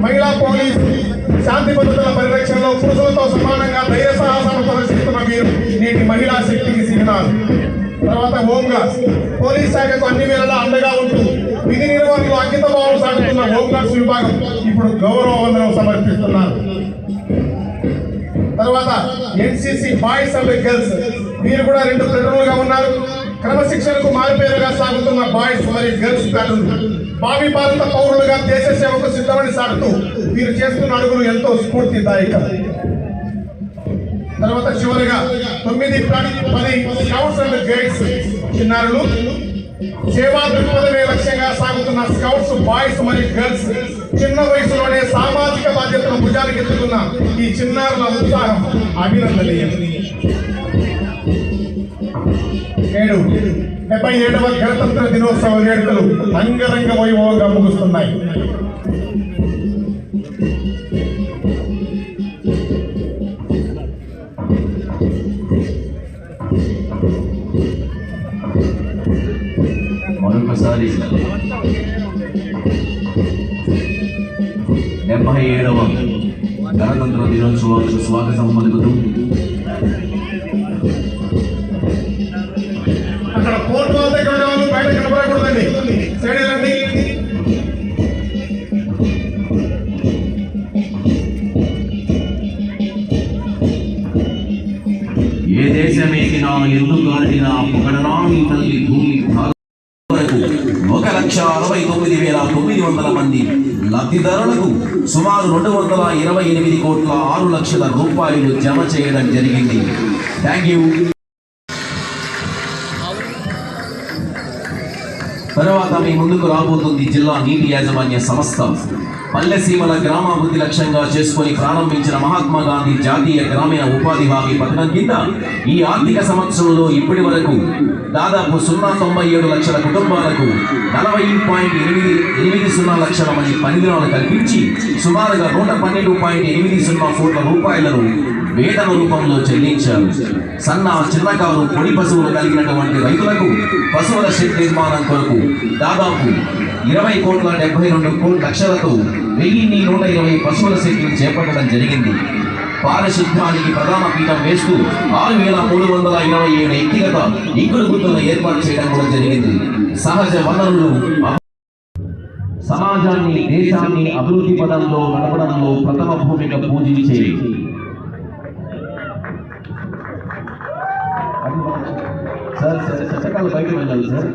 మహిళా పోలీస్ శాంతి భద్రతల పరిరక్షణలో పురుషులతో సమానంగా ధైర్య సాహసాలు ప్రదర్శిస్తున్న వీరు నేటి మహిళా శక్తికి సిగ్నల్. తర్వాత హోంగార్డ్స్ పోలీస్ శాఖకు అన్ని వేళలా అండగా ఉంటూ విధి నిర్వహణలో అంకిత భావం సాగుతున్న హోంగార్డ్స్ విభాగం ఇప్పుడు గౌరవ వందనం సమర్పిస్తున్నారు. తర్వాత ఎన్సిసి బాయ్స్ అండ్ గర్ల్స్ వీరు కూడా 2 ప్లేటూన్లుగా ఉన్నారు. క్రమశిక్షణకు మారుపేరుగా సాగుతున్న బాయ్స్ మరియు గర్ల్స్ ప్లేటూన్ భావి భారత పౌరులుగా దేశ సేవకు సిద్ధమని సాగుతూ వీరు చేస్తున్న అడుగులు ఎంతో స్ఫూర్తిదాయకం. తర్వాత చివరిగా 9-10 స్కౌట్స్ అండ్ గైడ్స్ చిన్నారులు సేవా దృక్పథమే లక్ష్యంగా సాగుతున్న స్కౌట్స్ బాయ్స్ మరియు గర్ల్స్ చిన్న వయసులోనే సామాజిక బాధ్యతను భుజానికి ఎత్తుకున్న ఈ చిన్నారుల ఉత్సాహం అభినందనీయం. 77వ గణతంత్ర దినోత్సవ వేడుకలు అంగరంగ వైభవంగా ముగుస్తున్నాయి. మరొకసారి 77వ గణతంత్ర దినోత్సవాలకు స్వాగతం పలుకుతూ అక్కడ కోర్టు వద్ద వాళ్ళు బయట కనపడకూడదండి, సైడ్ వెళ్ళండి. ఏ దేశమేకినా ఎందుకు గాడినా పొగడరాని తల్లి భూమి వరకు 1,69,900 మంది లబ్ధిదారులకు సుమారు 228,6,00,000 రూపాయలు జమ చేయడం జరిగింది. Thank you. తర్వాత మీ ముందుకు రాబోతుంది జిల్లా నీటి యాజమాన్య సంస్థ. పల్లెసీమల గ్రామాభివృద్ధి లక్ష్యంగా చేసుకుని ప్రారంభించిన మహాత్మా గాంధీ జాతీయ గ్రామీణ ఉపాధి హామీ పథకం కింద ఈ ఆర్థిక సంవత్సరంలో ఇప్పటి వరకు దాదాపు 0.97 లక్షల కుటుంబాలకు 40.80 లక్షల మంది పనిదినాలు కల్పించి సుమారుగా 112.80 కోట్ల రూపాయలను వేతన రూపంలో చెల్లించారు. సన్న చిన్నకారు పొడి పశువులు కలిగినటువంటి రైతులకు పశువుల షెడ్ నిర్మాణం కొరకు దాదాపు 20.72 లక్షలతో 1,120 పశువుల షెడ్లు చేపట్టడం జరిగింది. పారిశుద్ధ్యానికి ప్రధాన పీఠం వేస్తూ 6,327 వ్యక్తిగత ఇంకుడు గుర్తులను ఏర్పాటు చేయడం కూడా జరిగింది. సహజ వనరులు సమాజాన్ని దేశాన్ని అభివృద్ధి పదంలో నడపడంలో ప్రథమ భూమిక పూజించే సార్ శతకాలు బయట వెళ్ళాలి సార్,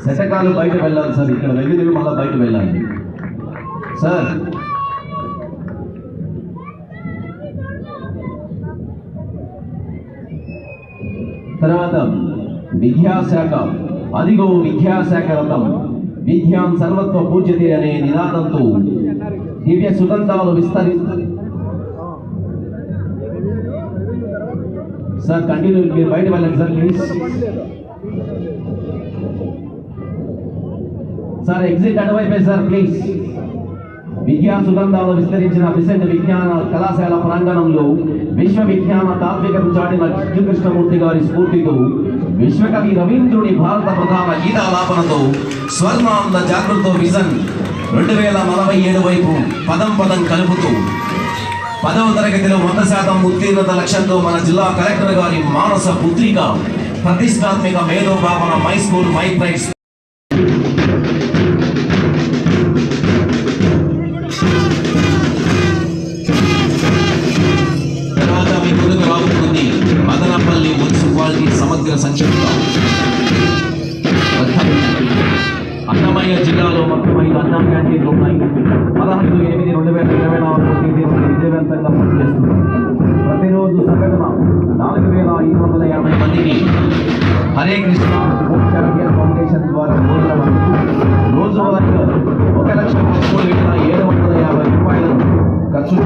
శతకాలు బయట వెళ్ళాలి సార్, ఇక్కడ వెళ్ళి మళ్ళీ బయట వెళ్ళాలి సార్. తర్వాత విద్యాశాఖ అదిగో విద్యాశాఖ రథం విద్యాన్ సర్వత్వ పూజ్యతే అనే నినాదంతో దివ్య సుగంధాలు విస్తరిస్తుంది. సార్ కంటిన్యూ, మీరు బయట వెళ్ళండి సార్ ప్లీజ్. సార్ ఎగ్జిట్ అటువైపే సార్ ప్లీజ్. విద్యా సుగంధాలు విస్తరించిన విశేష విజ్ఞాన కళాశాల ప్రాంగణంలో విశ్వవిజ్ఞాన తాత్వికత చాటిన కృష్ణమూర్తి గారి స్ఫూర్తితో విశ్వకవి రవీంద్రుని భారత ప్రధాన గీతాలాపనతో స్వర్ణాంద జాగృత విజన్ 2047 వైపు పదం కలుపుతూ 10వ తరగతిలో 100% ఉత్తీర్ణత లక్ష్యంతో మన జిల్లా కలెక్టర్ గారి మానస పుత్రిక ప్రతిష్టాత్మక మేధోభావన మై స్కూల్ మై ప్రైడ్స్ తర్వాత మీ ముందుకు రాబోతుంది మదనపల్లి మున్సిపాలిటీ సమగ్ర సంక్షిప్త. అన్నమయ్య జిల్లాలో మొత్తం 5 అన్నా క్యాంటీన్లు ఉన్నాయి. 15/8/2024 తేదీ నుండి విజయవంతంగా పనిచేస్తుంది. ప్రతిరోజు సగటున 4,550 మందికి హరే కృష్ణ చారిటబుల్ ఫౌండేషన్ ద్వారా భోజనం రోజువారీగా 1,03,750 రూపాయలను ఖర్చు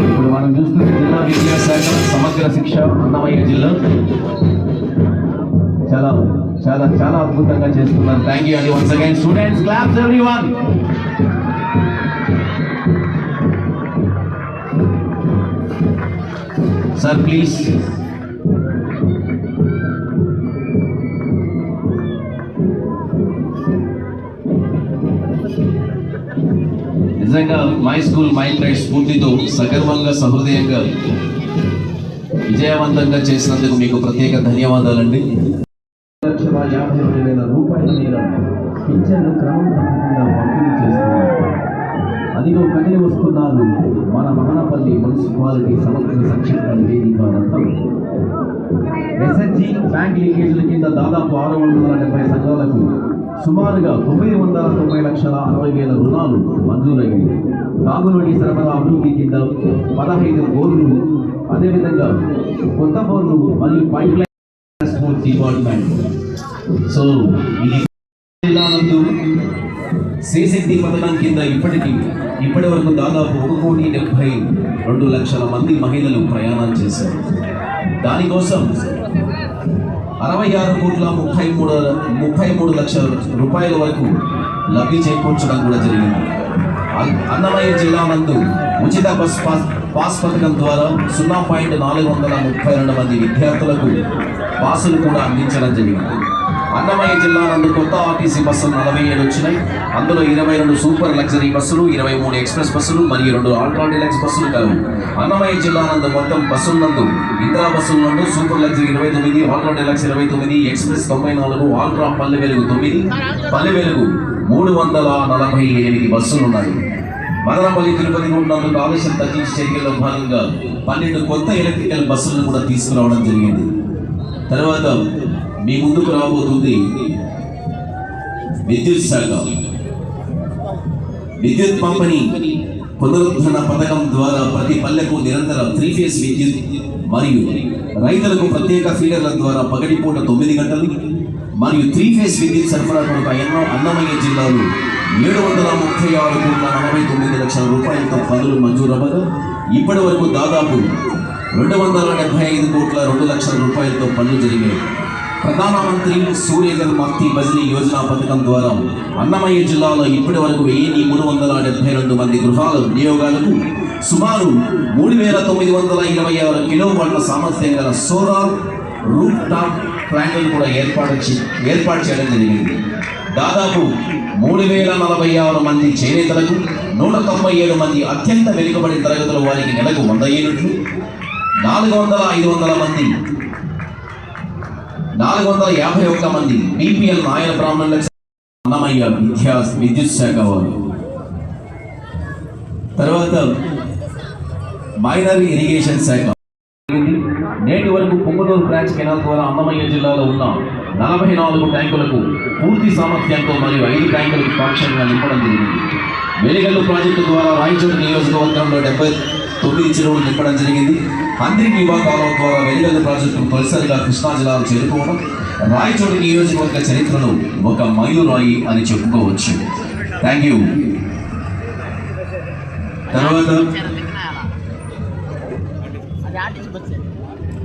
ఇప్పుడు మనం చూస్తున్న జిల్లా విద్యాశాఖ సమగ్ర శిక్ష అన్నమయ్య జిల్లా చాలా చాలా చాలా అద్భుతంగా చేస్తున్నారు. థ్యాంక్ యూ అండి. Once again students claps everyone. Sir please. నిజంగా మై స్కూల్ మై ప్రైడ్ స్ఫూర్తితో సగర్వంగా సహృదయంగా విజయవంతంగా చేసినందుకు మీకు ప్రత్యేక ధన్యవాదాలండి. 1,52,000 రూపాయల మీద పింఛన్లు క్రమం తప్పకుండా పంపిణీ చేస్తున్నారు. అదిగో కదిలి వస్తున్నారు మన మహనపల్లి మున్సిపాలిటీ సమగ్ర సంక్షేమ నివేదిక అనంతరం ఎస్ఎస్జి బ్యాంక్ లీకేజీల కింద దాదాపు 670 సంఘాలకు సుమారుగా 990,60,000 రుణాలు మంజూరయ్యాయి. తాగునీటి సరఫరా అభివృద్ధి కింద 15 బోర్లు, అదేవిధంగా కొత్త బోర్లు మరియు pipe line transport department. So ఇది జిల్లానందు శ్రీశక్తి పథకం కింద ఇప్పటి వరకు దాదాపు 1,72,00,000 మంది మహిళలు ప్రయాణం చేశారు. దానికోసం 66,33 లక్షల రూపాయల వరకు లబ్ధి చేకూర్చడం కూడా జరిగింది. అన్నమయ్య జిల్లా నందు ఉచిత బస్ పాస్ పథకం ద్వారా 0.432 మంది విద్యార్థులకు పాసులు కూడా అందించడం జరిగింది. అన్నమయ్య జిల్లా నందు కొత్త ఆర్టీసీ బస్సులు 47 వచ్చినాయి. అందులో 22 సూపర్ లగ్జరీ బస్సులు, 23 ఎక్స్ప్రెస్ బస్సులు మరియు 2 అల్ట్రా డీలక్స్ బస్సులు కలవు. అన్నమయ్య జిల్లా నందు మొత్తం బస్సుల నందు ఇందిరా బస్సుల నందు super luxury 29, ultra deluxe 29, express 94, ultra Palle Velugu 9, Palle Velugu 348 బస్సులు ఉన్నాయి. మదనపల్లి తిరుపతి నందు ఆలస్యం తగ్గించే చర్యల్లో భాగంగా 12 కొత్త ఎలక్ట్రికల్ బస్సులను కూడా తీసుకురావడం జరిగింది. తర్వాత మీ ముందుకు రాబోతుంది విద్యుత్ శాఖ. విద్యుత్ పంపిణీ పునరుద్ధరణ పథకం ద్వారా ప్రతి పల్లెకు నిరంతర 3 ఫేజ్ విద్యుత్ మరియు రైతులకు ప్రత్యేక ఫీడర్ల ద్వారా పగటిపూట 9 గంటలు మరియు 3 ఫేజ్ విద్యుత్ సరఫరా కొరకు అన్నమయ్య జిల్లాలో 736,49,00,000 రూపాయలతో పనులు మంజూరవ్వగా ఇప్పటి వరకు దాదాపు 275,02,00,000 రూపాయలతో పనులు జరిగాయి. ప్రధానమంత్రి సూర్యఘర్ ముఫ్తీ బదిలీ యోజన పథకం ద్వారా అన్నమయ్య జిల్లాలో ఇప్పటి వరకు 1,372 మంది గృహాల వినియోగాలకు సుమారు 3,926 కిలోవాట్ల సామర్థ్యం గల సోలార్ రూఫ్ టాప్ ప్లాంట్లను కూడా ఏర్పాటు చేయడం జరిగింది. దాదాపు 3,046 మంది చేనేతలకు 197 మంది అత్యంత వెనుకబడిన తరగతుల వారికి నెలకు 100 యూనిట్లు, 451 మంది బీపీఎల్ నాయన బ్రాహ్మణులకు అన్నమయ్య విద్యుత్ శాఖ వారు. తర్వాత మైనర్ ఇరిగేషన్ శాఖ. నేటి వరకు పొంగనూరు బ్రాంచ్ కెనాల్ ద్వారా అన్నమయ్య జిల్లాలో ఉన్న 44 ట్యాంకులకు పూర్తి సామర్థ్యంతో మరియు 5 ట్యాంకులకు పాక్షికంగా నింపడం జరిగింది. వెలిగల్లు ప్రాజెక్టు ద్వారా రాయచోటి నియోజకవర్గంలో 79 చెరువులు నింపడం జరిగింది. అంద్రికీవా కాలువ ద్వారా వెలిగల్లు ప్రాజెక్టు తొలిసారిగా కృష్ణా జిల్లాలో చేరుకోవడం రాయచోటి నియోజకవర్గ చరిత్రలో ఒక మైలురాయి అని చెప్పుకోవచ్చు. Thank you. తర్వాత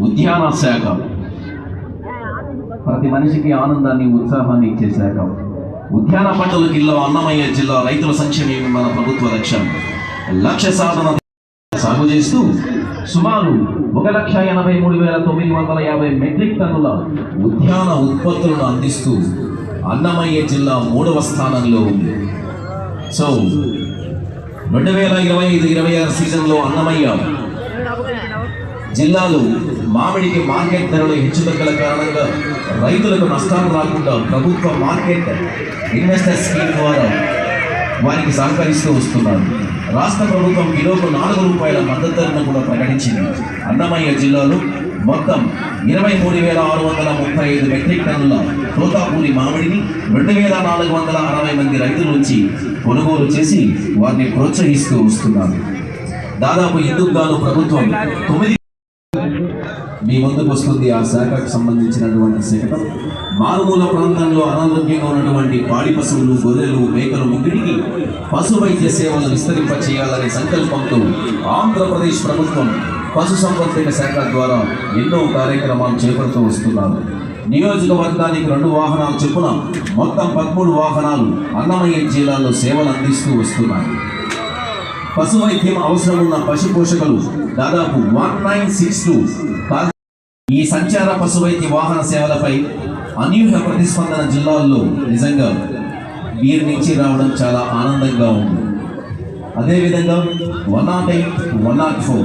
ఉద్యాన శాఖ. ప్రతి మనిషికి ఆనందాన్ని, ఉత్సాహాన్ని ఇచ్చే శాఖ. ఉద్యాన పంటల కిల్లో అన్నమయ్య జిల్లా రైతుల సంక్షేమం మన ప్రభుత్వ లక్ష్యం. లక్ష్య సాధన సాగు చేస్తూ సుమారు 1,83,950 మెట్రిక్ టన్నుల ఉద్యాన ఉత్పత్తులను అందిస్తూ అన్నమయ్య జిల్లా 3వ స్థానంలో ఉంది. సో 2025-26 సీజన్లో అన్నమయ్య జిల్లాలో మామిడికి మార్కెట్ ధరలు హెచ్చుతగ్గుల కారణంగా రైతులకు నష్టాలు రాకుండా ప్రభుత్వ మార్కెట్ ఇన్వెస్టర్ స్కీమ్ ద్వారా వారికి సహకరిస్తూ వస్తున్నారు. రాష్ట్ర ప్రభుత్వం కిలోకు 4 రూపాయల మద్దతు ధరను కూడా ప్రకటించింది. అన్నమయ్య జిల్లాలో మొత్తం 23,635 మెట్రిక్ టన్నుల తోతాపూరి మామిడిని 2,460 మంది రైతుల నుంచి కొనుగోలు చేసి వారిని ప్రోత్సహిస్తూ వస్తున్నారు. దాదాపు ఇందుకు గాను ప్రభుత్వం 9 మీ ముందుకు వస్తుంది. ఆ శాఖకు సంబంధించినటువంటి శకటం మారుమూల ప్రాంతంలో అనారోగ్యంగా ఉన్నటువంటి పాడి పశువులు, గొర్రెలు, మేకలు ముగ్గురికి పశు వైద్య సేవలు విస్తరింప చేయాలనే సంకల్పంతో ఆంధ్రప్రదేశ్ ప్రభుత్వం పశుసంవర్ధక శాఖ ద్వారా ఎన్నో కార్యక్రమాలు చేపడుతూ వస్తున్నారు. నియోజకవర్గానికి 2 వాహనాలు చొప్పున మొత్తం 13 వాహనాలు అన్నమయ్య జిల్లాలో సేవలు అందిస్తూ వస్తున్నారు. పశు వైద్యం అవసరం ఉన్న పశు పోషకులు దాదాపు 1962 ఈ సంచార పశు వైద్య వాహన సేవలపై అనూహ్య ప్రతిస్పందన జిల్లాల్లో నిజంగా వీరి నుంచి రావడం చాలా ఆనందంగా ఉంది. అదేవిధంగా 108, 104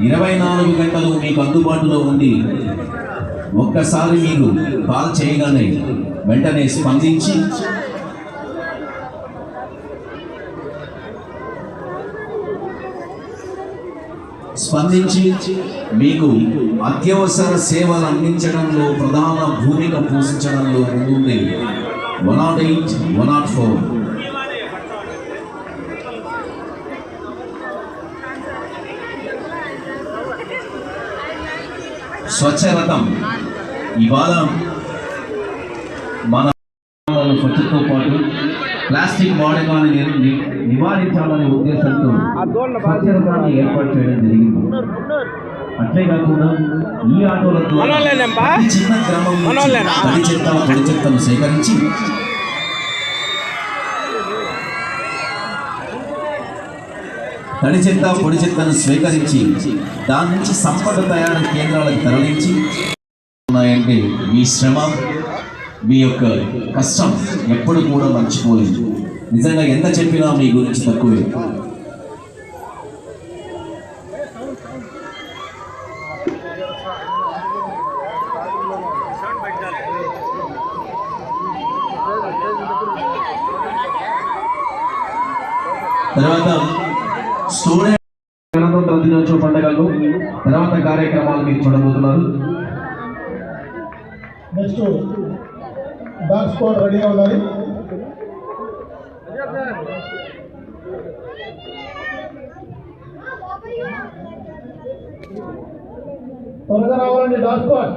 24 గంటలు మీకు అందుబాటులో ఉండి ఒక్కసారి మీరు కాల్ చేయగానే వెంటనే స్పందించి మీకు అత్యవసర సేవలు అందించడంలో ప్రధాన భూమిక పోషించడంలో ముందుంది 108, 104. స్వచ్ఛ రథం ఇవాళ మన స్వచ్ఛతో పాటు ప్లాస్టిక్ వాడకాన్ని నివారించాలనే ఉద్దేశంతో స్వచ్ఛ రథాన్ని ఏర్పాటు చేయడం జరిగింది. అట్లే కాకుండా ఈ ఆటోల ద్వారా ప్రతి చిన్న గ్రామం నుంచి తడి చెత్త పొడి చెత్తను సేకరించి పొడి చెత్తను స్వీకరించి దాని నుంచి సంపద తయారీ కేంద్రాలకు తరలించి ఉన్నాయంటే మీ శ్రమ, మీ యొక్క కష్టం ఎప్పుడు కూడా మర్చిపోలేదు. నిజంగా ఎంత చెప్పినా మీ గురించి తక్కువే. తర్వాత స్టూడెంట్ గణతంత్ర దినోత్సవ పండుగలు తర్వాత కార్యక్రమాలు మీరు చూడబోతున్నారు. నెక్స్ట్ డాగ్ స్క్వాడ్ రెడీగా ఉండాలి. త్వరగా రావాలండి డాగ్ స్క్వాడ్.